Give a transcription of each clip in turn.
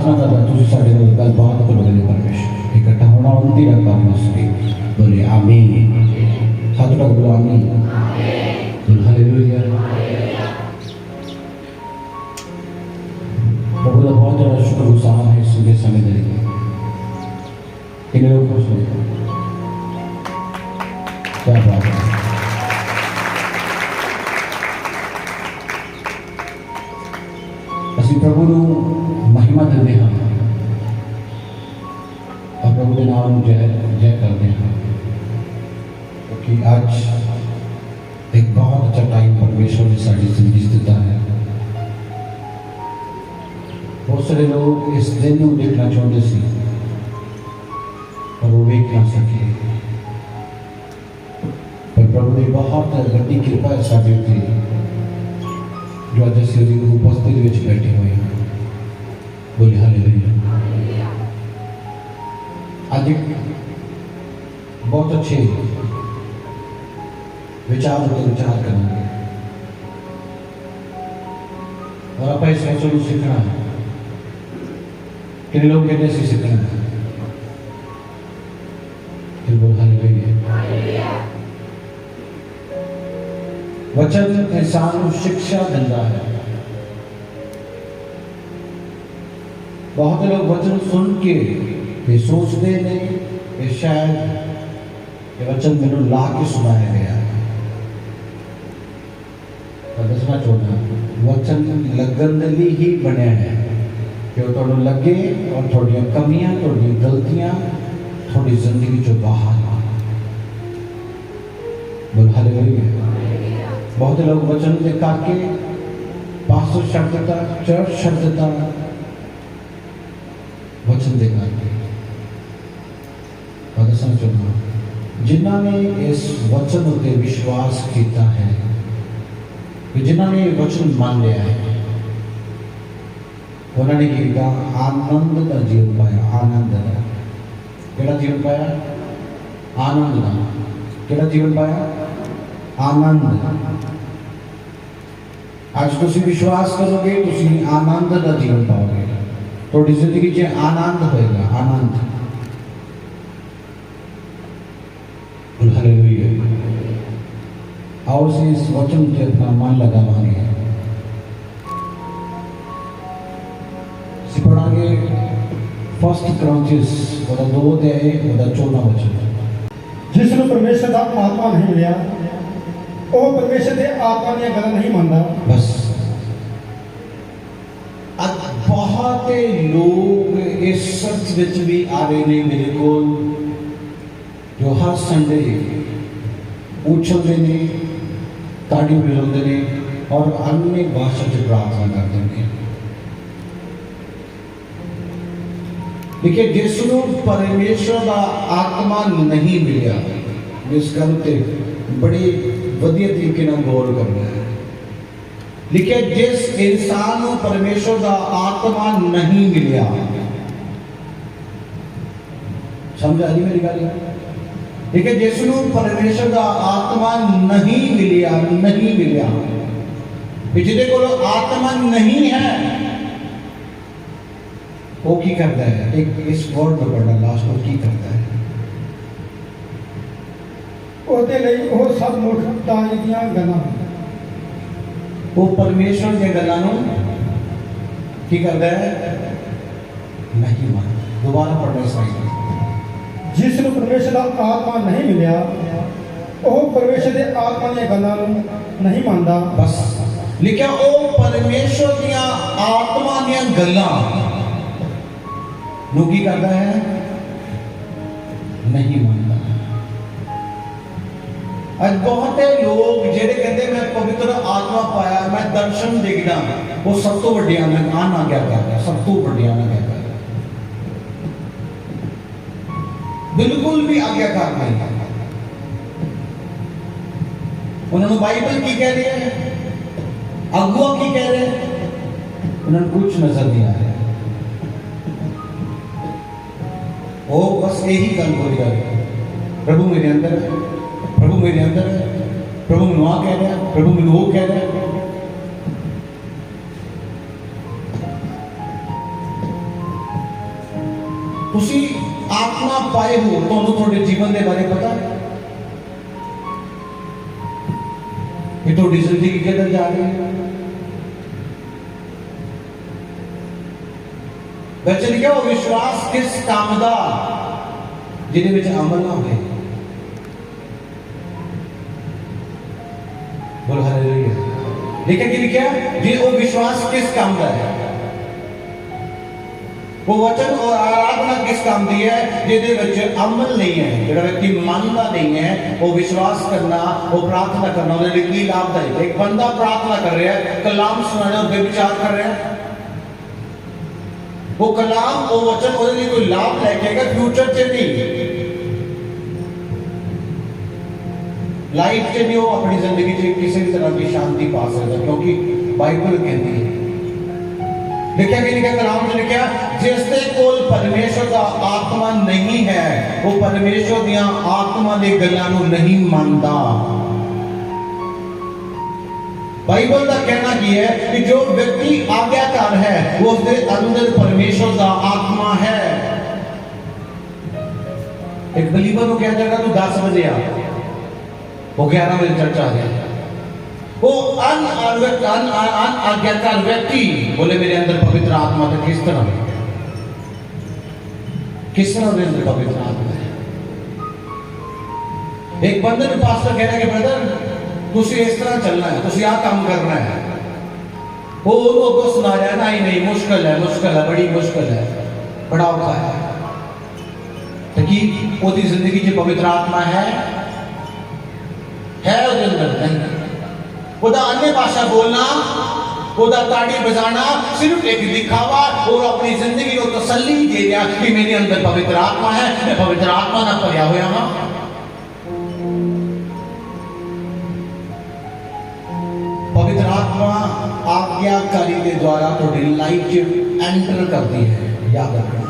प्रार्थना करता तुझे साढ़े गलबात करोगे परमेश्वर इकट्ठा होना उनकी रखा मस्ती बोले आमीन हाथ तक बोलो आमीन बोल हालेलुया। प्रभु का बहुत ज़्यादा शुक्रगुजार है सुबह समय देने के कितने लोग खुश हैं क्या बात है। ਅਸੀਂ ਪ੍ਰਭੂ ਨੂੰ ਮਹਿਮਾ ਦਿੰਦੇ ਹਾਂ और प्रभु के नाम जय जय करते हैं क्योंकि आज एक बहुत अच्छा टाइम परमेश्वर ने साड़ी जिंदगी दिता है। बहुत सारे लोग इस दिन को देखना चाहते थे पर वो देख ना सके पर प्रभु ने बहुत बड़ी कृपा साड़ी थी जो आज ਅਸੀਂ ਉਹਦੀ ਉਪਸਥਿਤੀ ਵਿੱਚ ਬੈਠੇ ਹੋਏ ਹਾਂ ਬੋਲੇ ਹਾਲੇਲੂਇਆ। आज एक बहुत अच्छे विचार करेंगे और आप इस वचन को सीखना है कितने लोग कहते हैं सीखना है फिर बोल हालेलुया। वचन इंसान को शिक्षा देता है। बहुत लोग वचन सुन के ये सोचते नहीं कि शायद ये वचन मैंने ला के सुनाया गया पर दसना चाहता वचन लगन दे ही बनया है कि वो थोड़ा लगे और थोड़ी कमियां थोड़ी गलतियां थोड़ी जिंदगी जो बाहर बोल हालेलुया। बहुत लोग वचन दिखा के पास्टर शब्दता चर्च शब्दता वचन दिखा के जिन्होंने इस वचन उत्ते विश्वास किया है जिन्होंने वचन मान लिया है उन्होंने किया आनंद का जीवन पाया। आनंद केड़ा जीवन पाया आनंद का केड़ा जीवन पाया आनंद। आज तुसी विश्वास करोगे तुसी आनंद का जीवन पाओगे थोड़ी जिंदगी च आनंद होएगा आनंद। हालेलुया। आओ से इस वचन से अपना मन लगावांगे पढ़ांगे 1 Corinthians 2:14 वचन जिसनु परमेश्वर का आत्मा नहीं मिलिया वो परमेश्वर के आत्मा दी गल नहीं मानता। बस आज बहुत लोग इस सच विच भी आ रहे ने मेरे को जो हर संडे उछलते हैं ताड़ी बजाते हैं और अन्य भाषा से प्रार्थना करते हैं। देखिए जिसको परमेश्वर का आत्मा नहीं मिला इस गल ते बड़ी वधिया तरीके नाल गौर करना है। देखिए जिस इंसान को परमेश्वर का आत्मा नहीं मिला समझ आ रही मेरी गल ठीक है जिसको परमेश्वर का आत्मा नहीं मिलिया जिसके को आत्मा नहीं है वो की करता है एक इस वर्ड में पढ़ना लास्ट में की करता है ਉਹਦੇ ਲਈ ਉਹ ਸਭ ਮੂਰਖਤਾ ਦੀਆਂ ਗੱਲਾਂ वो परमेश्वर के गल्लां नूं की करता है नहीं मानता। दोबारा पढ़ना चाहिए जिसनु परमेश्वर का आत्मा नहीं मिलिया ਉਹ परमेश्वर के आत्मा ਦੀਆਂ ਗੱਲਾਂ ਨੂੰ नहीं मानता। बस लिखा ओ परमेश्वर दियां आत्मा दियां गल्लां नूं की करता है नहीं मानता। आज बहुत लोग जेडे कहते मैं पवित्र आत्मा पाया मैं दर्शन देखदा वो सब तो वड्डी आन आ गया करता सब तो वड्डी आन आ गया करता बिल्कुल भी आज्ञाकार नहीं। उन्होंने बाइबल की कह रही है अगुआ की कह रहे उन्होंने कुछ नजर नहीं आ रहा वो बस यही गल बोली जा रही प्रभु मेरे अंदर है प्रभु मेरे अंदर है प्रभु मैनू आ कह रहा प्रभु मैनू वो कह रहा ਤੁਸੀਂ ਆਤਮਾ ਪਾਏ ਹੋ, ਤੁਹਾਨੂੰ ਤੁਹਾਡੇ ਜੀਵਨ ਦੇ ਬਾਰੇ ਪਤਾ ਹੈ ਕਿ ਤੁਹਾਡੀ ਜ਼ਿੰਦਗੀ ਕਿੱਧਰ ਜਾ ਰਹੀ ਹੈ। ਵਿੱਚ ਲਿਖਿਆ ਉਹ ਵਿਸ਼ਵਾਸ ਕਿਸ ਕੰਮ ਦਾ ਜਿਹਦੇ ਵਿੱਚ ਅਮਲ ਨਾ ਹੋਵੇ। बोल हालेलुया। देखिए कि लिखा जी वो विश्वास किस काम का है, वो वचन और आराधना किस काम दी है जिहदे विच अमल नहीं है, जिहड़ा व्यक्ति मानता नहीं है वो विश्वास करना, वो प्रार्थना करना उहदे लिए की लाभदायक। एक बंदा प्रार्थना कर रहा है, कलाम सुना रहा है, व्यभिचार कर रहा है, वो कलाम वो वचन उहदे लिए कोई लाभ लेके आएगा फ्यूचर से नहीं, लाइफ से भी वो अपनी जिंदगी से किसी भी तरह की शांति पा सकता, क्योंकि बाइबल कहती है। देखा कि लिखा कलाम से लिखा जिसके कोल परमेश्वर का आत्मा नहीं है वो परमेश्वर दिया आत्मा दे गल्लां नूं नहीं मानता। बाइबल का कहना की है कि जो व्यक्ति आज्ञाकार है वो उसके अंदर परमेश्वर का आत्मा है। एक बिलीवर को कहता है तू 10 बजे आ, वो 11 बजे चर्च आ गया। वो आज्ञाकार व्यक्ति बोले मेरे अंदर पवित्र आत्मा था, किस तरह मेरे अंदर पवित्र आत्मा है। एक बंदे ने पास्टर कहना कि ब्रदर तुसी इस तरह चलना है, तुसी आ काम करना है। वो लोगों सुना रहा है नहीं मुश्किल है, बड़ी मुश्किल है, बड़ा औखा है। कि वो जिंदगी की पवित्र आत्मा है उसके अंदर नहीं। उदा अन्य भाषा बोलना, उदा ताड़ी बजाना सिर्फ एक दिखावा और अपनी जिंदगी को तसल्ली दे दिया कि मेरे अंदर पवित्र आत्मा है, मैं पवित्र आत्मा ना भरिया हुआ हां। पवित्र आत्मा आज्ञाकारी के द्वारा थोड़ी लाइफ एंटर करती है। याद रखना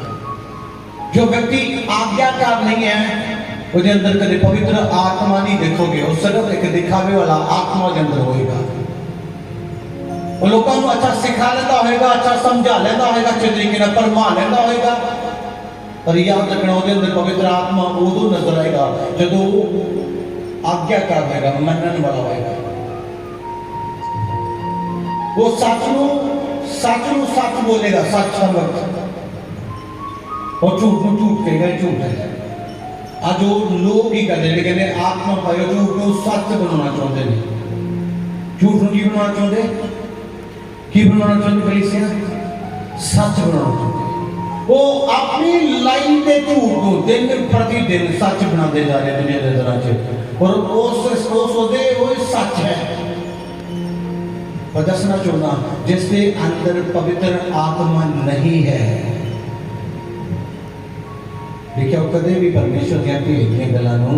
जो व्यक्ति आज्ञाकार नहीं है उसके अंदर कभी पवित्र आत्मा नहीं देखोगे, वो सिर्फ एक दिखावे वाला आत्मा के अंदर होएगा। वो लोगों को अच्छा सिखा लेता होगा, अच्छा समझा लेता होगा, अच्छे तरीके से फरमा लेता होगा, पर याद रखना उसके अंदर पवित्र आत्मा उदो नजर आएगा जब आज्ञाकार होगा, मनन वाला होगा। वो सच बोलेगा, सच का वक्त, और झूठ कहेगा, झूठ है। आज वो लोग ही कहते आत्मा पाए झूठ को सच बनाना चाहते हैं। झूठ को की बनाना चाहते, कलीसिया सच बनाना चाहते। वो अपनी लाइन के झूठ को दिन प्रतिदिन सच बनाते जा रहे दुनिया के तरह से, और सोचते वो सच है। पर दसना चाहना जिसके अंदर पवित्र आत्मा नहीं है, देखिए वो कदे भी परमेश्वर ਦੀਆਂ ਭੇਜੀਆਂ ਗੱਲਾਂ ਨੂੰ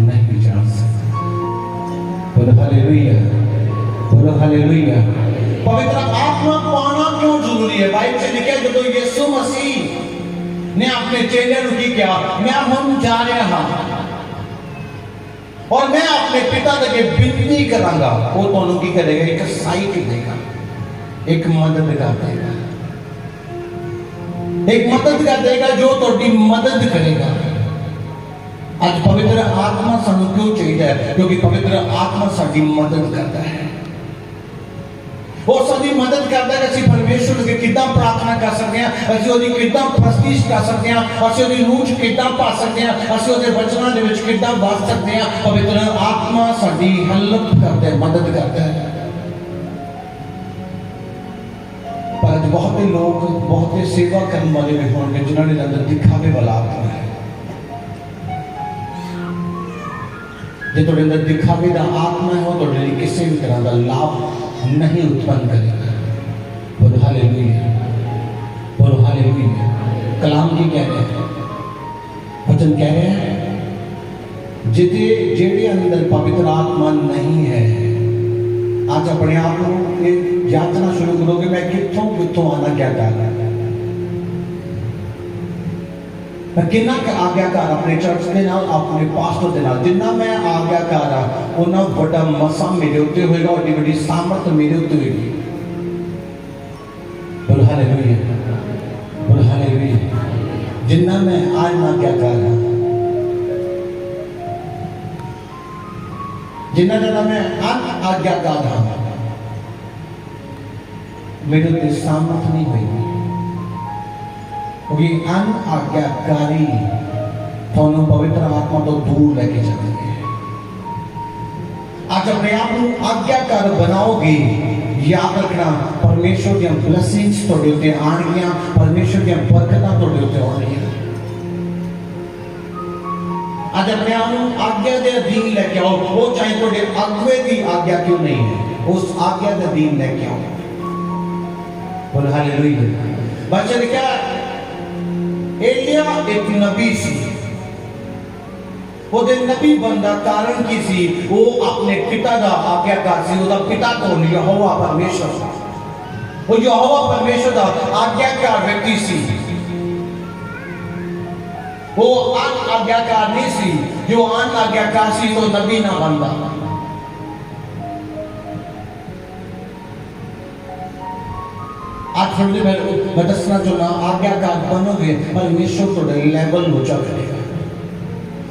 नहीं जान सकता। बोलो हालेलुया, बोलो हालेलुया। पवित्र आत्मा पाना क्यों जरूरी है? बाइबल से लिखा है जब यीशु मसीह ने अपने चेले को की किया, मैं हम जा रहा हां और मैं अपने पिता के विनती करांगा, वो ਤੁਹਾਨੂੰ ਕੀ करेगा? एक साइट देगा, एक मदद देगा, एक मदद कर देगा जो थोड़ी मदद करेगा। आज पवित्र आत्मा सानू क्यों चाहिए? क्योंकि पवित्र आत्मा साडी मदद करता है। वो साडी मदद करता है कि ਅਸੀਂ परमेश्वर के कितना प्रार्थना कर सकते हैं, ਅਸੀਂ ਉਹਦੀ कितना प्रस्तीश कर सकते हैं, ਅਸੀਂ ਉਹਦੀ रूह ਚ कितना पा सकते हैं, ਅਸੀਂ ਉਹਦੇ वचਨਾਂ ਦੇ ਵਿੱਚ कितना बस सकते हैं। पवित्र आत्मा साडी हेल्प करता है, मदद करता है। पर बहुत ही लोग, बहुत ही सेवा करने वाले भी होंगे जिन्होंने अंदर दिखावे वाला आत्मा है। जो थोड़े अंदर दिखावे का आत्मा है वो थोड़े लिए किसी भी तरह का लाभ नहीं उत्पन्न करेगा। बोलो हालेलुया, बोलो हालेलुया। कलाम जी कह रहे हैं, वचन कह रहे हैं जिते जेड़े अंदर पवित्र आत्मा नहीं है, आज अपने आप को यातना शुरू करोगे मैं कितों आना क्या कर रहा है, मैं कितना आज्ञाकार अपने चर्च के नाल, अपने पास्टर के नाल जिन्ना मैं आज्ञाकार हाँ उन्ना बड़ा मसा मेरे उत्ते होएगा, और बड़ी सामर्थ मेरे उत्ते होगी। बोलो हालेलुया, बोलो हालेलुया। जिन्ना मैं अनाज्ञाकार हाँ, जिन्ना ज्यादा मैं अनाज्ञाकार हाँ, मेरे उत्ते सामर्थ नहीं होगी, क्योंकि अनाज्ञाकारी थानू पवित्र आत्मा तो दूर लेके जाएंगे। आज अपने आप को आज्ञाकार बनाओगे, याद रखना परमेश्वर की ब्लेसिंग्स थोड़े उत्ते आणगियां, परमेश्वर की बरकतां थोड़े उत्ते आणगियां। आज अपने आप को आज्ञा दे अधीन लेके आओ, वो चाहे थोड़े अगुवे की आज्ञा क्यों नहीं है, उस आज्ञा दे अधीन लेके आओ। बोल हालेलुया। बच्चे ने क्या, एलिया एक नबी सी, वो नबी बनदा कारण की सी, वो अपने पिता का आज्ञाकार सी, उसका पिता कौन, यहोवा परमेश्वर सा, वो यहोवा परमेश्वर का आज्ञाकार व्यक्ति सी, वो अन आज्ञाकार नहीं सी। जो अन आज्ञाकार सी तो नबी ना बनता। आज थोड़ी देर मैं दसना चाहना, आज्ञाकार बनोगे परमेश्वर थोड़े लेवल ऊंचा करेगा,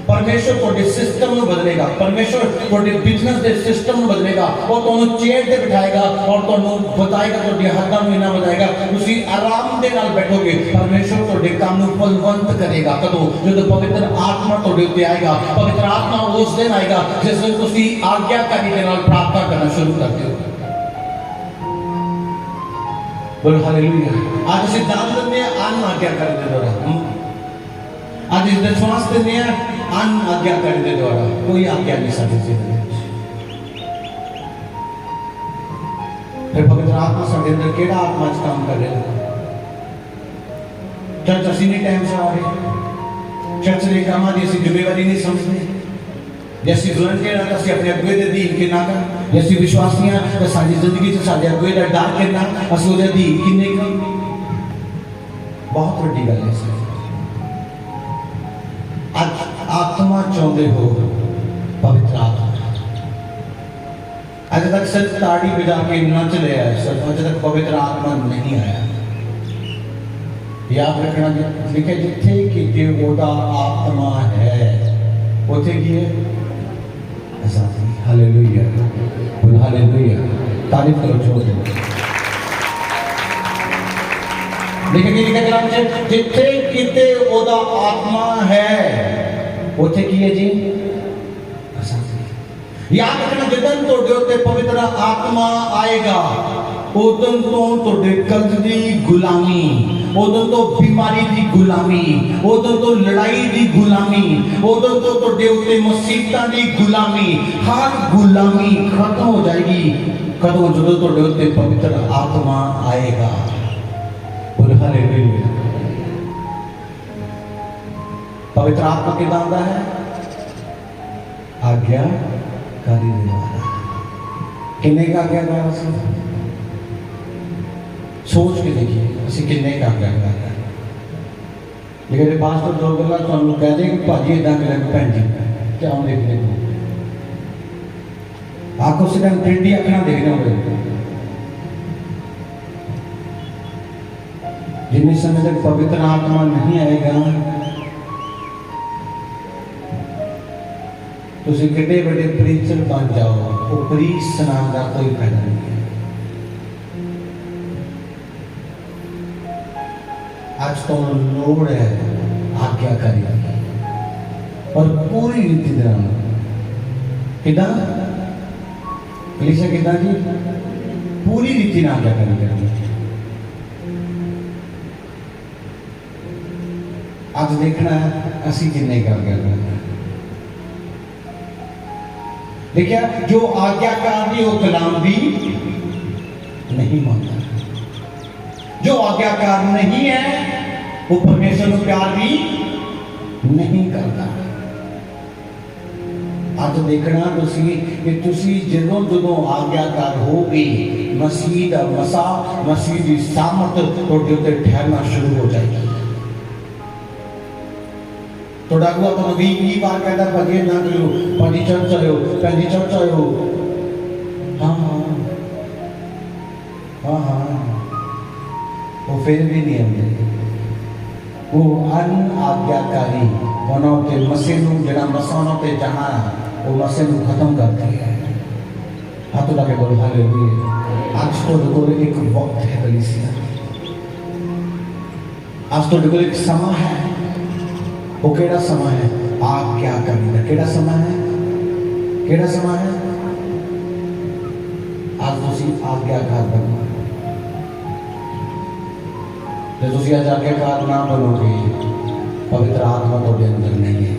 परमेश्वर थोड़े सिस्टम में बदलेगा, परमेश्वर थोड़े बिजनेस के सिस्टम में बदलेगा, वो तुहानू चेयर पे बिठाएगा और तुहानू बताएगा, थोड़े हाथों में ना बताएगा, तुसी आराम दे नाल बैठोगे। परमेश्वर थोड़े काम नू फलवंत करेगा कदों, जब पवित्र आत्मा थोड़े उत्ते आएगा। पवित्र आत्मा उस दिन आएगा जिस दिन तुसी आज्ञाकारी दे नाल प्रार्थना करना शुरू कर दिओ। बोल हालेलुया। आज ਅਸੀਂ ਦਾਨ ਦਿੰਦੇ ਆ ਅਨ ਆਗਿਆਕਾਰੀ ਦੇ ਦੁਆਰਾ, आज इस विश्वास देने अन आज्ञाकारी के द्वारा, कोई आज्ञा नहीं साਡੀ जिंदगी में। फिर पवित्र आत्मा साडे अंदर केड़ा आत्मा च काम कर रहा है। चर्च ਅਸੀਂ नहीं टाइम से आ रहे, चर्च के कामां दी ਅਸੀਂ जिम्मेवारी नहीं समझते, जैसे वॉलंटियर है ਅਸੀਂ अपने अगुवे दे अधीन किन्ना कर, जैसे विश्वासी हैं तो साडी जिंदगी च साडे अगुवे दा डर किन्ना, ਅਸੀਂ ਉਹਦੇ अधीन किन्ने कर, बहुत वड्डी गल है। आज आत्मा चाहते हो, पवित्र आत्मा, अज तक सिर्फ ताड़ी बजा के नच लिया है, सिर्फ अज तक पवित्र आत्मा नहीं आया। याद रखना लिखे जिथे कि ओदा आत्मा है उथे की है आजादी। हालेलुया, बोल हालेलुया, तारीफ करो छोड़ दो। लेकिन ये लिखा कलाम से जिथे किते ओदा आत्मा है उथे की है जी आजादी। याद रखना जदन तोड़े उत्ते पवित्र आत्मा आएगा, उदन तो तोड़े कर्ज दी गुलामी, उदन तो बीमारी दी गुलामी, उदन तो लड़ाई दी गुलामी, उदन तो तोड़े उत्ते मुसीबतां दी गुलामी, हर गुलामी खत्म हो जाएगी कदों जदों तोड़े उत्ते पवित्र आत्मा आएगा। हालेलुया। पवित्र आत्मा कितना आता है, आज्ञाकारी द्वारा। किन्ने का आज्ञाकार है, सोच के देखिए असं किन्ने का आज्ञाकार है। लेकिन पास्टर दो गल्लां तुहानू कह दे कि भाजी इदां करें भैन जी क्या हम देखने को आपको उस टाइम टेढ़ी अखना देखना होगा। जिन समय तक पवित्र आत्मा नहीं आएगा तो कितने बड़े प्रीचर बन जाओ, वो प्रीच सुनाने का कोई फायदा नहीं है। आज तो लोड़ है आज्ञाकारी और पूरी रीति किदा कलीसिया किदा जी पूरी रीति ना आज्ञाकारी करनी। आज देखना असी किन्ने का आज्ञाकार देखिए, जो आज्ञाकार भी वो कलाम भी नहीं मानता, जो आज्ञाकार नहीं है वो परमेश्वर को प्यार भी नहीं करता। आज देखना तुसी जदों जदों आज्ञाकार होगी मसीह दा मसा मसीह की सामर्थ तुहाडे उत्ते ठहरना शुरू हो जाएगी। थोड़ा अगुआ तो भी बार कहता भाजी ना करो, भाजी चर्च आयो, पहली चर्च आयो, हाँ हाँ हाँ हाँ, वो फिर भी नहीं आते। वो अनआज्ञाकारी उन्होंने मसीह नूं जिहड़ा मसां उन्हां ते जाना वो मसीह नूं खत्म करती है। हाथ उठा के बोलो हालेलुया। आज तो देखो एक वक्त है कलीसिया, आज तो देखो एक समय है। वो केड़ा समय है? आज्ञाकारी दा। केड़ा समय है? केड़ा समय है? आज तुसीं आज्ञाकार बनो। जो तुसीं आज आज्ञाकार ना बनोगे, पवित्र आत्मा तुहाडे अंदर नहीं है।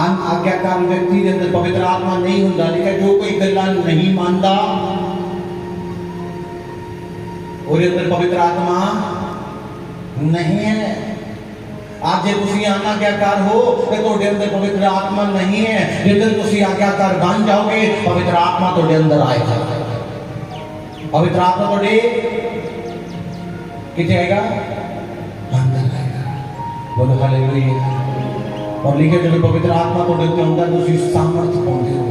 अनआज्ञाकार व्यक्ति के अंदर पवित्र आत्मा नहीं होता। लेकिन जो कोई गल्लां नहीं मानता उसके अंदर पवित्र आत्मा नहीं है। आज जे तुसीं अनाज्ञाकार हो तो तुहाडे अंदर पवित्र आत्मा नहीं है। जिस तुसीं आज्ञाकार बन जाओगे पवित्र आत्मा तुहाडे अंदर आएगा। पवित्र आत्मा तुहाडे किथे आएगा? अंदर आएगा। बोलो हालेलुया। और लिखे जो पवित्र आत्मा तुहाडे उत्ते आउंदा तुसीं सामर्थ पाउंदे हो।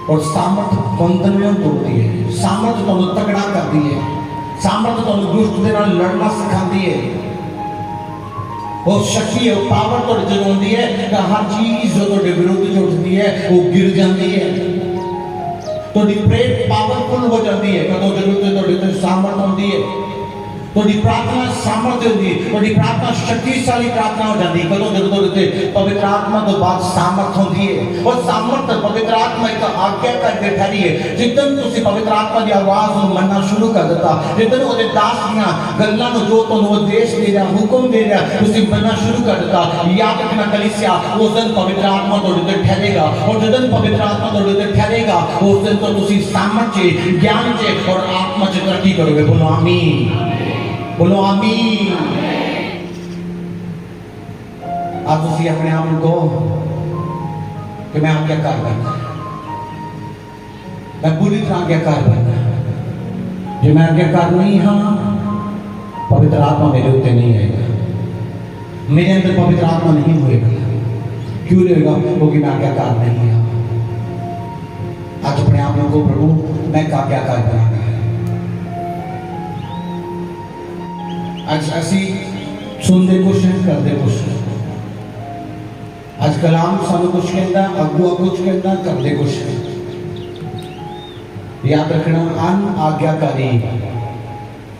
और सामर्थ बंधन तोड़ती है। सामर्थ तुहानूं तगड़ा करती है। सामर्थ तुहानूं दुष्ट दे नाल लड़ना सिखाती है। वो शक्ति है, पावर तुहाडे च आउंदी है कि हर चीज जो तुहाडे विरुद्ध च उठदी है वो गिर जाती है। तुहाडी प्रेयर पावरफुल हो जाती है कदों जरूरत तुहाडे ते सामर्थ आउंदी है। तुहाडी प्रार्थना सामर्थ्य होती है। तुहाडी प्रार्थना शक्तिशाली प्रार्थना हो जाती है कदों जरूरत होते पवित्र आत्मा तो बाद सामर्थ होती है। और सामर्थ पवित्र आत्मा एक आज्ञा करके ठहरी है। जितन तुसीं पवित्र आत्मा की आवाज को मनना शुरू कर देता, जितन वो दास दियां गल्लां नूं जो तुहानूं उपदेश दे रहा, हुक्म दे रहा, तुसीं मनना शुरू कर देता, याद रखना कलीसिया उस दिन पवित्र आत्मा तुहाडे ते ठहरेगा। और जिस दिन पवित्र आत्मा तुहाडे ते ठहरेगा उस दिन तो तुसीं सामर्थ च, ज्ञान च और आत्मा च तरक्की करोगे। बोलो आमीन। बोलो आमीन। आप तुसीं अपने आप को कि मैं आज्ञाकार बनना है, मैं पूरी तरह आज्ञाकार बनना है। जो मैं आज्ञाकार नहीं हाँ पवित्र आत्मा मेरे उत्ते नहीं आएगा, मेरे अंदर पवित्र आत्मा नहीं होएगा। क्यों रहेगा? क्योंकि मैं आज्ञाकार नहीं हाँ। आज अपने आप को प्रभु मैं आज्ञाकार बनाना है। आज असी सुनते कुछ है, करते कुछ है। आज कलाम सानू कुछ कहता, अगुआ कुछ कहता, करते कुछ है। याद रखना अनआज्ञाकारी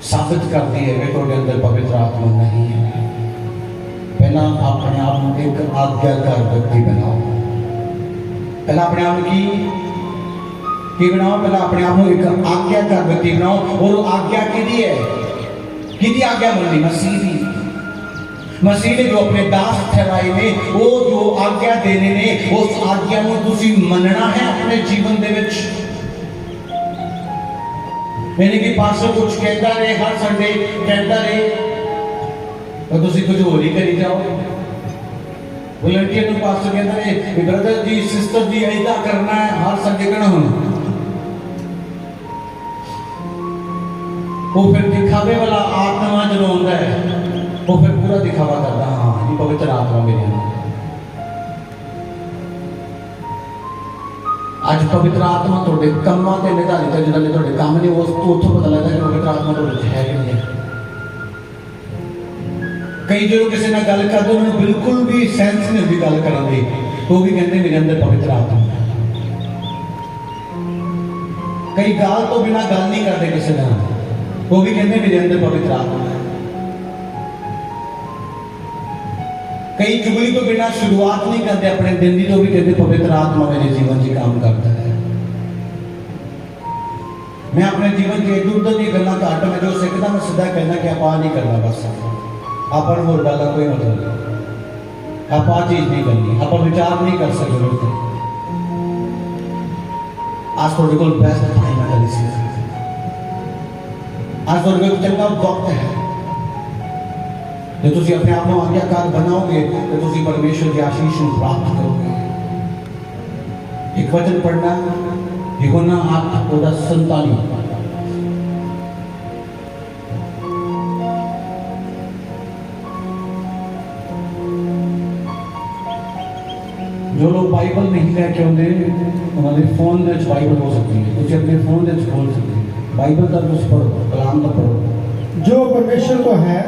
साबित करती है कि तुहाडे अंदर पवित्र आत्मा नहीं है। पहला अपने आप को एक आज्ञाकार व्यक्ति बनाओ। पहला अपने आप की बनाओ। पहला अपने आप को एक आज्ञाकार व्यक्ति बनाओ। और आज्ञा किहदी है? किहदी आज्ञा मननी? मसीह दी। मसीह ने जो अपने दास ठहराए ने, वो जो आज्ञा देने ने, उस आज्ञा को तुसीं मनना है अपने जीवन दे विच। मैंने कि पास्टर कुछ कहता रहे, हर संडे कहता रहे तो तुसीं कुछ होर ही करी जाओ। वॉलंटियर पास्टर कहता रहे ब्रदर जी सिस्टर जी ऐसा करना है, हर संडे कहना होना। वो फिर दिखावे वाला आत्मा जो होता है वो फिर पूरा दिखावा करता, हाँ ये पवित्र आत्मा मेरे अंदर। आज पवित्र आत्मा तुहाडे कामां ते निर्धारित है। जिहड़े तुहाडे काम ने उस तो उत्थों पता लगता है कि पवित्र आत्मा तुहाडे है कि नहीं है। कई जो किसी ने गल करते उन्होंने बिल्कुल भी सेंस नहीं होती गल करने की, तो भी कहते मेरे अंदर पवित्र आत्मा है। कई गाल तो बिना गल नहीं करते किसी ने, वो भी कहते मेरे अंदर पवित्र आत्मा है। कई चुगली तो बिना शुरुआत नहीं करते अपने दिन की, तो भी कहते पवित्र आत्मा मेरे जीवन से काम करता है। मैं अपने जीवन के इधर उधर की गल्लां घट मैं जो सीखता मैं सीधा कहना कि आप नहीं करना, बस अपन होर गल का कोई मतलब नहीं। आप आ चीज नहीं करनी, आप विचार नहीं कर सकते। आज थोड़े को बेस्ट टाइम है कलीसिया, आज थोड़े को चंगा वक्त है। जो तुम अपने आप को आज्ञाकार बनाओगे तो तुम परमेश्वर की आशीष प्राप्त करोगे। एक वचन पढ़ना यूहन्ना 8:47। जो लोग बाइबल नहीं लेके आते उन्होंने फोन बाइबल हो सकती है, तुम अपने फोन खोल सकते हैं। बाइबल का कुछ पढ़ो, कलाम का पढ़ो, ਜੋ ਪਰਮੇਸ਼ਰ ਤੋਂ ਹੈ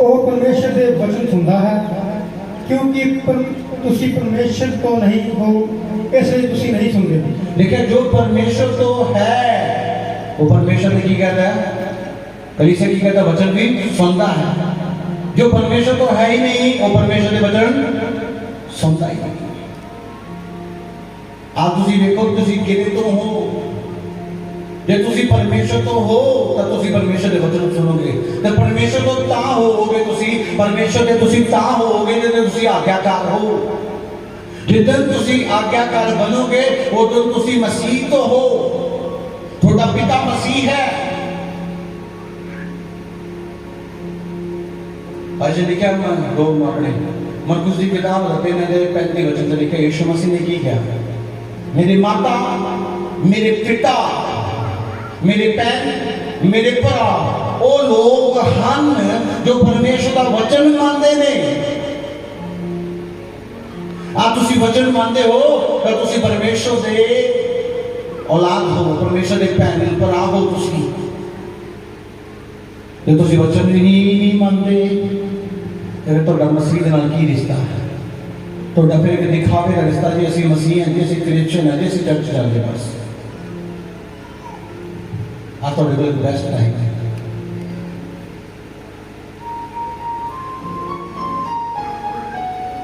ਉਹ ਪਰਮੇਸ਼ਰ ਦੇ ਵਚਨ ਸੁਣਦਾ ਹੈ, ਕਿਉਂਕਿ ਤੁਸੀਂ ਪਰਮੇਸ਼ਰ ਤੋਂ ਨਹੀਂ ਹੋ, ਇਸ ਲਈ ਤੁਸੀਂ ਨਹੀਂ ਸੁਣਦੇ। देखिए जो परमेश्वर तो है वो परमेश्वर ने की कहता है, कलीसिया की कहता है वचन भी सुनता है। जो परमेश्वर तो है ही नहीं वो परमेश्वर के वचन सुनता ही नहीं। आप तुसी देखो तुसी किरे तो हो, जे तुसी परमेश्वर तो हो तो तुसी परमेश्वर के वचन सुनोगे, तो परमेश्वर तो ता होगे तुसी परमेश्वर के तुसी ता होगे जे तुसी आज्ञाकार हो। जिदन तुसी आज्ञाकार बनोगे वो तो तुसी मसीह तो हो, थोड़ा पिता मसीह है। ऐसे लिखा दो अपने मरकुस की किताब लगते ने 35 वचन से लिखा यीशु मसीह ने की क्या, मेरी माता मेरे पिता मेरे पैन मेरे भरा वो लोग हन जो परमेश्वर का वचन मानते ने। आप तुसी वचन मानते हो तो तुसी परमेश्वर दे औलाद हो, परमेश्वर दे पैन पर आ हो तुसी। जे तुसी वचन नहीं मानते फिर तो मसीह दे नाल की रिश्ता है, तो फिर एक दिखावे का रिश्ता जी असि मसीह हैं, जी असि क्रिश्चियन हैं, जी असि चर्च जाते बस। आ तो बिल्कुल बेस्ट टाइम है।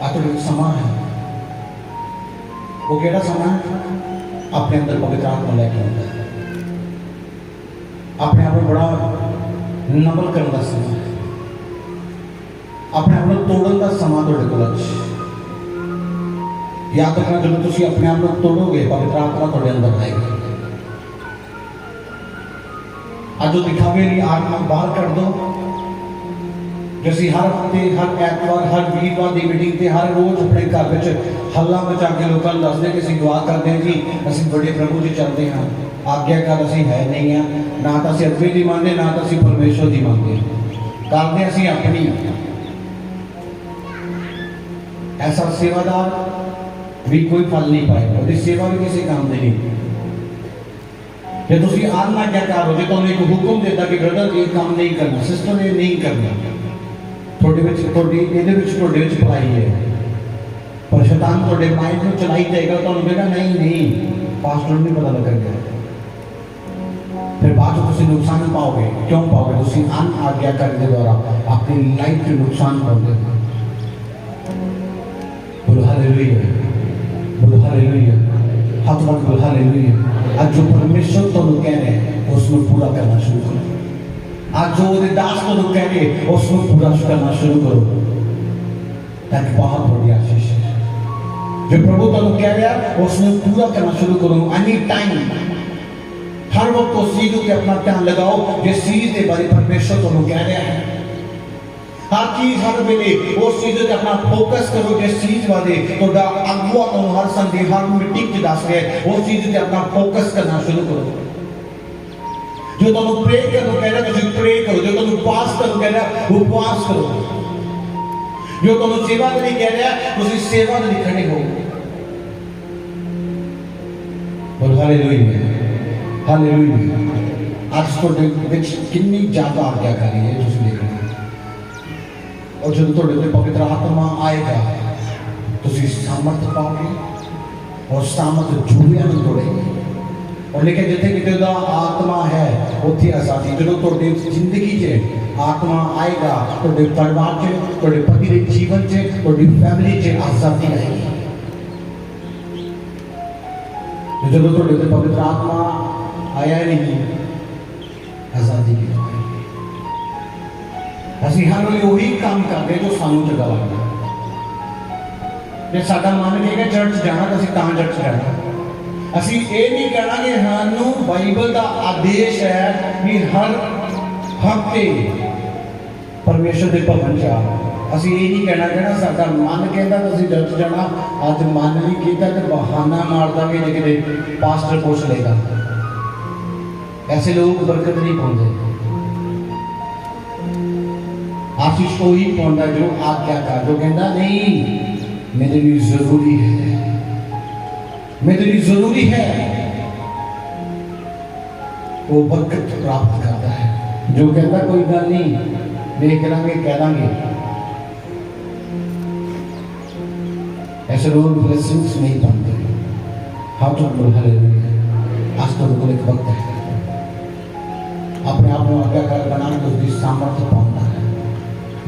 आ तो समा है, वो केड़ा समा है, अपने अंदर पवित्र आत्मा लेके आता है, अपने आप को बड़ा नमल करने का समा है, अपने आप को तोड़ने का समा तुहाडे कोल है। याद रखना जब तुसी अपने आप को तोड़ोगे पवित्र आत्मा तुहाडे अंदर आएगी। आज जो दिखावे वाली आत्मा बाहर कर दो, जैसे हर हफ्ते हर ऐतवार हर वीरवार की मीटिंग से हर रोज अपने घर में हल्ला मचा के लोगों को दसदे कि दुआ करते हैं जी असं बड़े प्रभु जी चलते हैं, आज्ञाकार असी है नहीं है, ना तो असं अगवे की मानते ना तो असं परमेश्वर की मानते, करते असं अपनी। ऐसा सेवादार भी कोई फल नहीं पाएगा, उसकी सेवा भी किसी काम की नहीं। जो तुम अनाज्ञाकार हो, जो तुम्हें एक हुक्म देता कि ब्रदर ये काम नहीं करना, सिस्टर ये नहीं करना, भलाई है, पर शैतान थोड़े माइंड में चलाई जाएगा तो कहेगा नहीं नहीं पास्टर नहीं पता लगेगा, फिर बाद में तुम नुकसान पाओगे। क्यों पाओगे? तुम अन आज्ञाकारी के द्वारा अपनी लाइफ के नुकसान पाओगे। बोलो हालेलुया, बोलो हालेलुया, हाथ मत बोलो हालेलुया। आज जो परमेश्वर तुम कह रहे हैं उसमें पूरा करना शुरू करो। आज जो दास तुम कह रहे हैं उसमें पूरा करना शुरू करो, ताकि बहुत बड़ी आशीष है। जो प्रभु तुम कह रहे हैं उसमें पूरा करना शुरू करो। एनी टाइम हर वक्त उस चीज के अपना ध्यान लगाओ जिस चीज के बारे परमेश्वर तुम कह रहे हैं। हर चीज हर वेले उस चीज से अपना फोकस करो जिस चीज वाले थोड़ा अगुआ तुम हर संडे हर मीटिंग च दस रहे हैं उस चीज से अपना फोकस करना शुरू करो। जो तुम प्रे करो कह रहे हो प्रे करो, जो तुम उपवास करो कह रहे हो उपवास करो, जो तुम सेवा के लिए कह रहे हैं तुम सेवा के लिए खड़े हो। बोल हालेलुया, हालेलुया। आज तो विच कितनी ज्यादा आज्ञाकारी है तुम देख रहे हो, और जो थोड़े ते पवित्र आत्मा आएगा तुम सामर्थ पाओगे और सामर्थ जुड़िया नहीं तोड़ेगी। और लेकिन जिथे कितने का आत्मा है उत्थे आजादी। जो थोड़े जिंदगी च आत्मा आएगा तो परिवार च थोड़े पति के जीवन च थोड़ी फैमिली च आजादी आएगी। जो थोड़े ते पवित्र आत्मा आया नहीं आजादी की ਅਸੀਂ ਹਰ ਵੇਲੇ ਉਹੀ ਕੰਮ ਕਰਦੇ ਜੋ ਸਾਨੂੰ ਚੰਗਾ ਲੱਗਦਾ। ਜੇ ਸਾਡਾ ਮਨ ਕਹੇਗਾ ਚਰਚ ਜਾਣਾ ਤਾਂ ਅਸੀਂ ਤਾਂ ਚਰਚ ਜਾਣਾ। ਅਸੀਂ ਇਹ ਨਹੀਂ ਕਹਿਣਾ ਕਿ ਸਾਨੂੰ ਬਾਈਬਲ ਦਾ ਆਦੇਸ਼ ਹੈ ਕਿ ਹਰ ਹਫ਼ਤੇ ਪਰਮੇਸ਼ਰ ਦੇ ਭਵਨ ਜਾ। ਅਸੀਂ ਇਹ ਨਹੀਂ ਕਹਿਣਾ ਸਾਡਾ ਮਨ ਕਹਿੰਦਾ ਤਾਂ ਅਸੀਂ ਚਰਚ ਜਾਣਾ, ਅੱਜ ਮਨ ਨਹੀਂ ਕੀਤਾ ਤੇ ਬਹਾਨਾ ਮਾਰ ਦਾਂਗੇ ਜੇ ਕਿਤੇ ਪਾਸਟਰ ਪੁੱਛ ਲੇਗਾ। ऐसे लोग बरकत नहीं पाते। आशीष को ही पाता जो आज्ञाकार, जो कहता नहीं मेरे लिए जरूरी है, मेरे लिए जरूरी है, वो बरकत प्राप्त करता है। जो कहता कोई गल नहीं देख लांगे कह लांगे, ऐसे रोल ब्लेसिंग्स नहीं बनते। हाउ टू बोल हालेलुया। आज तो बिल्कुल एक वक्त है अपने आप को आज्ञाकार बना के उसकी सामर्थ्य पाना है।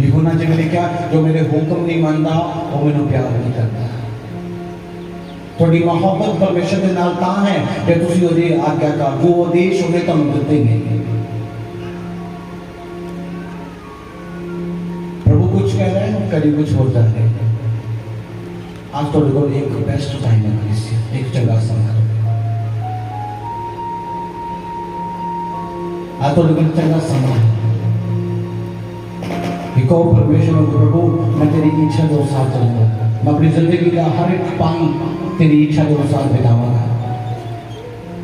यूहन्ना जी ने लिखा जो मेरे हुक्म नहीं मानता वो मैंने प्यार नहीं करता। थोड़ी मोहब्बत परमेश्वर के नाल तां है कि तुसी ओदी आज्ञाकार जो आदेश उन्हें तुहानू दित्ते ने। प्रभु कुछ कह रहे हैं कभी कुछ होता है। आज तो देखो एक बेस्ट टाइम है, एक चंगा समय। आज तो देखो चंगा समय है कि कहो परमेश्वर प्रभु मैं तेरी इच्छा के अनुसार चलूंगा, मैं अपनी जिंदगी का हर एक पल तेरी इच्छा के अनुसार बिताऊंगा।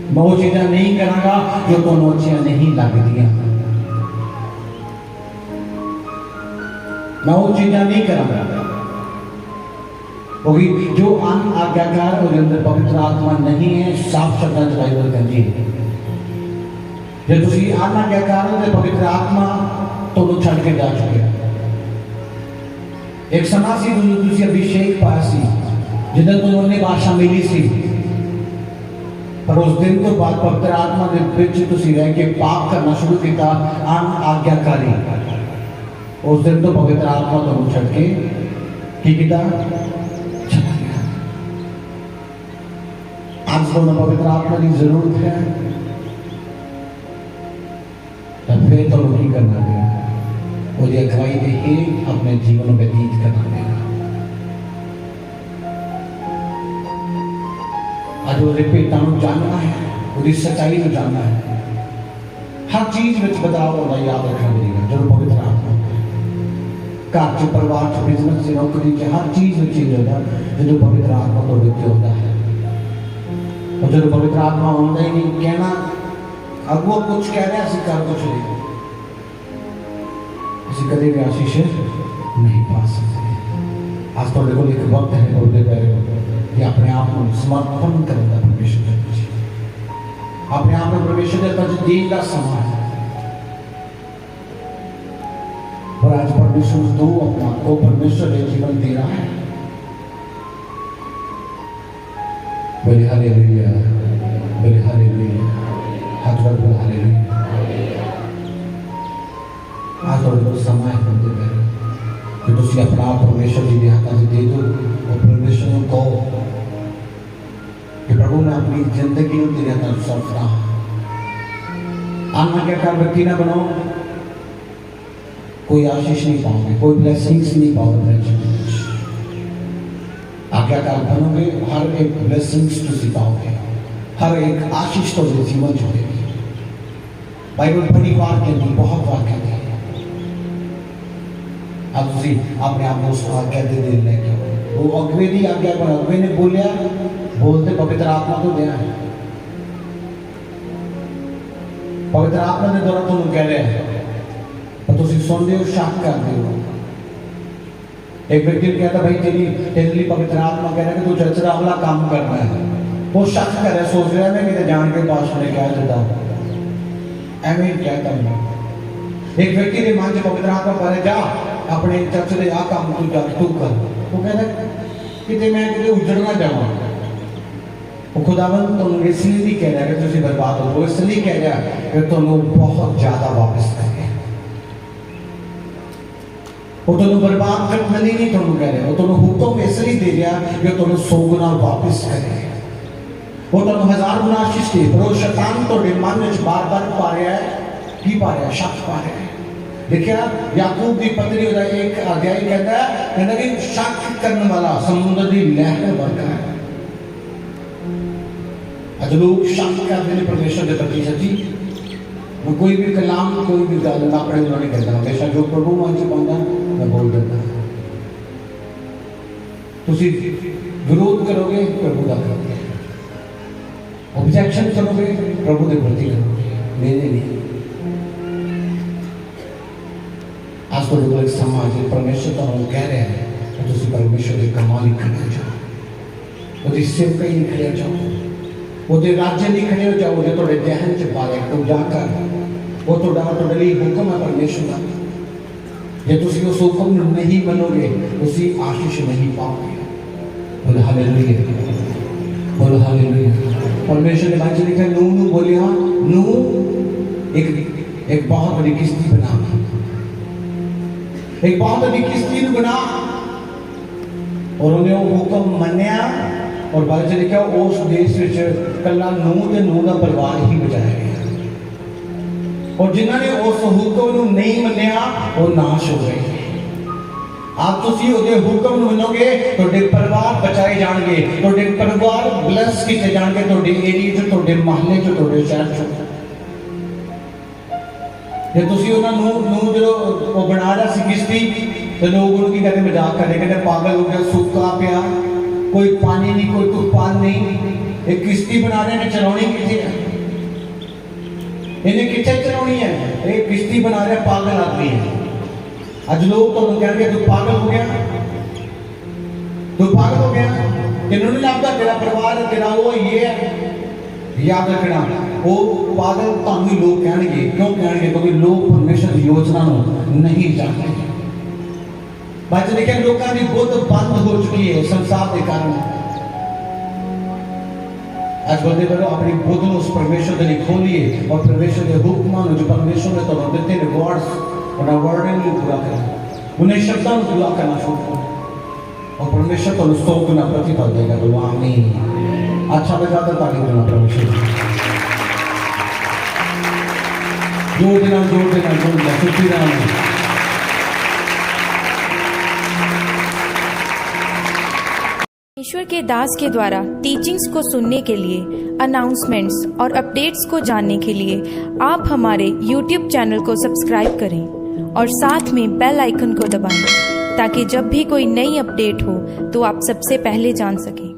मैं वो चीजें नहीं करांगा जो तुहानू अच्छियां नहीं लगदियां। मैं वो चीजें नहीं करांगा क्योंकि जो अन आज्ञाकार और अंदर पवित्र आत्मा नहीं है, साफ शब्दां च बाइबल कहती है जे तुसी अन आज्ञाकार हो ते पवित्र आत्मा तुहानू छड्ड के जा चुके। एक समा सी तुसी अभिषेक पाया सी जिद्दां तुहानू अन्य भाषा मिली सी, पर उस दिन तो बाद पवित्र आत्मा के विच तुसी रह के पाप करना शुरू किया अन आज्ञाकारी। उस दिन तो पवित्र आत्मा तुहानू छड्ड के की कीता चला गया। आज तो पवित्र आत्मा की जरूरत है, तब फिर तो की करना देगा वो अगवाई के ही अपने जीवन में व्यतीत करना देगा। आज वो भेटां जानना है, वो सच्चाई को जानना है। हर चीज में बदलाव होना याद रखना पड़ेगा जो पवित्र आत्मा घर च परिवार च बिजनेस च नौकरी च हर चीज में चेंज होता जो पवित्र आत्मा तो व्यक्ति होता है। और जो पवित्र आत्मा होता ही नहीं कहना अगो कुछ कह रहे हैं कर कुछ नहीं, कभी भी आशीष नहीं पा सकते। आज तो देखो एक वक्त है बोलते पहले कि अपने आप को समर्पण करना परमेश्वर के पीछे, अपने आप में परमेश्वर के तजदीद का समय है। और आज परमेश्वर दो अपने आप को परमेश्वर के जीवन दे रहा है। बोले हालेलुया, बोले हालेलुया, हाथ जोड़ बोले हालेलुया। आज और समय होते पहले कि तुसी अपना आप परमेश्वर जी के हाथों से दे दो और परमेश्वर को कहो कि प्रभु मैं अपनी जिंदगी में तेरे हाथों सौंपता हूं। आज्ञाकार व्यक्ति ना बनो, कोई आशीष नहीं पाओगे, कोई ब्लेसिंग्स नहीं पाओगे। आज्ञाकार बनोगे हर एक ब्लेसिंग्स तुसी पाओगे, हर एक आशीष तो जीवन जुड़ेगी। बाइबल बड़ी बार कहती, बहुत बार कहती है। अब तुसी अपने आप को उस आज्ञा दे देने के वो अगवे की आज्ञा पर अगवे ने बोलिया, बोलते पवित्र आत्मा तो दिया है। पवित्र आत्मा ने द्वारा तुम कह रहे हैं पर तुसी सुनते हो, शक करते हो। एक व्यक्ति कहता भाई तेरे लिए पवित्र आत्मा कह रहा है कि तू चर्चा वाला काम करना है, वो शक कर रहा है, सोच रहा है मैं कितने जान के पास ने कह देता एवं कहता हूं। एक व्यक्ति के मन से पवित्र आत्मा करे जा अपने चर्च के आ काम तू जा तू कर, वो कहता कि मैं कितने उजड़ना जाऊँ। वो खुदावंद तुम इसलिए नहीं कह रहा है कि तुम बर्बाद हो, वो इसलिए कह रहा है कि तुम बहुत ज्यादा वापस करें। वो तुम बर्बाद करने नहीं तुम कह रहे, वो तुम हुक्म इसलिए दे रहा कि तुम 100 गुना वापस करें। वो तुम 1000 गुना आशीष दे, पर वो शैतान तो मन में बार-बार पा रहा है, की पा रहा है, शक पा रहा है। देखिए याकूब की पत्री होता है एक अध्याय कहता है कि शक करने वाला समुद्र की लहर वर्गा है। आज लोग शक करते हैं परमेश्वर के प्रति। सच्ची मैं कोई भी कलाम कोई भी गल ना अपने दिलों नहीं कहता, हमेशा जो प्रभु मन से पाता मैं बोल देता। तुसी विरोध करोगे प्रभु का करोगे, ऑब्जेक्शन करोगे प्रभु के प्रति करोगे, मेरे नहीं। आज तो लोग एक समाज परमेश्वर तो हम कह रहे हैं तो तुसी परमेश्वर के कमाल खड़े जाओ, वो सेव कहीं खड़े जाओ, वो राज्य नहीं खड़े हो जाओ, जो थोड़े जहन च पा रहे तो जाकर वो ਤੁਹਾਡੇ ਲਈ ਹੁਕਮ ਹੈ ਪਰਮੇਸ਼ਰ ਦਾ। ਜੇ ਤੁਸੀਂ ਉਸ ਹੁਕਮ ਨੂੰ ਨਹੀਂ ਮੰਨੋਗੇ ਤੁਸੀਂ ਆਸ਼ੀਸ਼ ਨਹੀਂ ਪਾਓਗੇ। बोलो हालेलुया, बोलो हालेलुया। परमेश्वर ने बाइबल लिखा नूह नू बोलिया, नूह एक बहुत बड़ी किश्ती बना, एक बहुत बड़ी किश्ती बना। और उन्हें वो हुक्म मन्या और बाइबल लिखा उस देश में कला नूह ते नूह का परिवार ही बचाया गया। और जिन्होंने उस हुक्म नू नहीं मन्या वो नाश हो गए। आप तुसी ਉਹਦੇ ਹੁਕਮ ਨੂੰ ਮੰਨੋਗੇ ਤੁਹਾਡੇ ਪਰਿਵਾਰ ਬਚਾਏ ਜਾਣਗੇ, ਤੁਹਾਡੇ ਪਰਿਵਾਰ ਬਲੈਸ ਕੀਤੇ ਜਾਣਗੇ, ਤੁਹਾਡੇ ਏਰੀਆ 'ਚ, ਤੁਹਾਡੇ ਮਹੱਲੇ 'ਚ, ਤੁਹਾਡੇ ਸ਼ਹਿਰ 'ਚ। ਜੇ ਤੁਸੀਂ ਉਹਨਾਂ ਨੂੰ ਜਦੋਂ ਉਹ ਬਣਾ ਰਿਹਾ ਸੀ ਕਿਸ਼ਤੀ ਤੇ ਲੋਕ ਉਹਨੂੰ ਕੀ ਕਹਿੰਦੇ, ਮਜ਼ਾਕ ਕਰਦੇ, ਕਹਿੰਦੇ ਪਾਗਲ ਹੋ ਗਿਆ, ਸੁੱਕਾ ਪਿਆ, ਕੋਈ ਪਾਣੀ ਨਹੀਂ, ਕੋਈ ਤੂਫਾਨ ਨਹੀਂ, ਇਹ ਕਿਸ਼ਤੀ ਬਣਾ ਰਹੇ ਨੇ, ਚਲਾਉਣੀ ਕਿੱਥੇ ਹੈ? ਇਹਨੇ ਕਿੱਥੇ ਚਲਾਉਣੀ ਹੈ? ਇਹ ਕਿਸ਼ਤੀ ਬਣਾ ਰਿਹਾ ਪਾਗਲ ਆਦਮੀ ਹੈ। आज लोग तो कहेंगे तू पागल हो गया, तू पागल हो गया, तेनों नहीं लगता तेरा परिवार तेरा वो ये है। याद रखना वो पागल ताकि लोग कहेंगे, क्यों कहेंगे? क्योंकि लोग परमेश्वर की योजना नहीं जानते। बात देखिए लोगों की बुद्ध बंद हो चुकी है संसार के कारण। आज बंदे करो अपनी बुद्ध उस परमेश्वर के लिए खोलिए और परमेश्वर के हुक्म जो परमेश्वर ने तो देते रिवॉर्ड्स उन्हें वर्णन को पूरा करना, उन्हें शब्दों को पूरा करना शुरू करो और परमेश्वर तो 100 गुना प्रतिफल देगा। बोलो आमीन। अच्छा लगा तो ताली देना परमेश्वर, जोर देना, जोर देना, जोर देना, सुखी रहना। ईश्वर के दास के द्वारा टीचिंग्स को सुनने के लिए, अनाउंसमेंट्स और अपडेट्स को जानने के लिए आप हमारे YouTube चैनल को सब्सक्राइब करें और साथ में बेल आइकन को दबाएं ताकि जब भी कोई नई अपडेट हो तो आप सबसे पहले जान सकें।